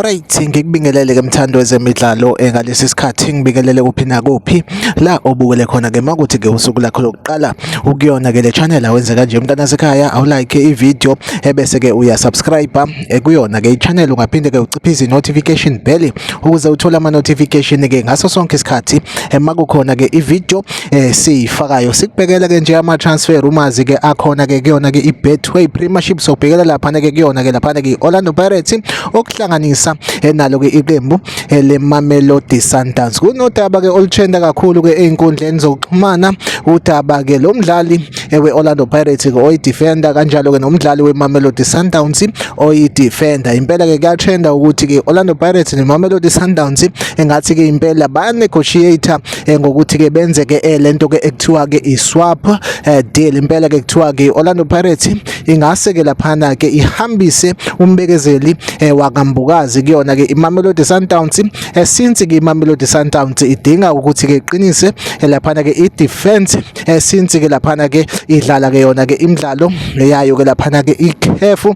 Alright, ngikubingelele ke mthando wezemidlalo ngalesi sikhathi ngibingelele kuphi nakuphi la obukele khona ke makuthi ke usuku lakho lokuqala ukuyona ke le channel awenze kanje mntana sekhaya awulike ivideo ebese ke uya subscribe kuyona ke i-channel ungaphinde ke uciphize i-notification bell ukuze uthole ama notification ke ngaso sonke isikhathi makukhona ke ivideo siyifakayo sikubhekela ke nje ama transfer rumors ke akhona ke kuyona ke i-Betway Premiership sobhekela lapha ke kuyona ke lapha ke Orlando Pirates okuhlanganisa nalo ke iqembu leMamelodi Sundowns. Kunodaba ke oluthenda kakhulu ke einkundleni zokuxhumana udaba ke lo mdlali we-Orlando Pirates ke oyidefender kanjalo ke nomdlali weMamelodi Sundowns oyidefender. Impela ke kuyathenda ukuthi ke Orlando Pirates neMamelodi Sundowns engathi ke impela baya negotiate ngokuthi ke benze ke lento ke ekuthiwa ke i-swap deal. Impela ke kuthiwa ke Orlando Pirates ingase ke laphana ke ihambise umbekezeli wakambukazi kuyona ke iMamelodi Sundowns since ke iMamelodi Sundowns idinga ukuthi ke iqinise laphana ke i-defense since ke laphana ke idlala ke yona ke imidlalo yayo ke laphana ke i-CAF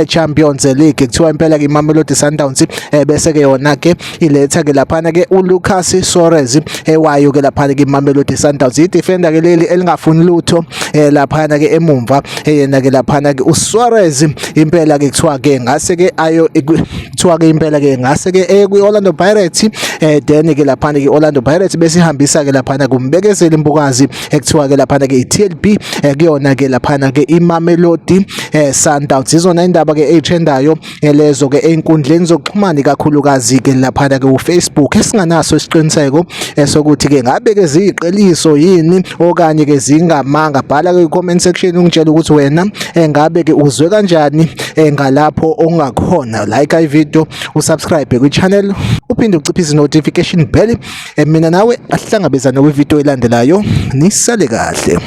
Champions League. Kuthiwa impela ke iMamelodi Sundowns bese ke yona ke iletha ke laphana ke uLucas Suarez wayo ke laphana ke iMamelodi Sundowns i-defender ke leli elingafuni lutho laphana ke emumva yena ke laphana ke uSuarez impela ke kuthiwa ke ngase ke ayo kuthiwa ke impela ke ngase ke kwi-Orlando Pirates then ke laphana ke Orlando Pirates bese ihambisa ke laphana kumbekezeli imbukazi ekuthiwa ke laphana ke i-TLB kuyona ke laphana ke iMamelodi Sundowns. Izona indaba ke ezitrendayo lezo ke einkundleni zokuxhumana kakhulukazi ke laphana ke uFacebook esinganaso isiqiniseko sokuthi ke ngabe ke ziyiqeliso yini okanye ke zingamanga. Bhala ke comment section ungitshela ukuthi wena ngabe ke uzwe kanjani ngalapho ongakhona. Like ivideo, usubscribe kwi-channel, uphinde uciphize notification bell. Mina nawe asihlangabezane kwivideo elandelayo. Nisale kahle.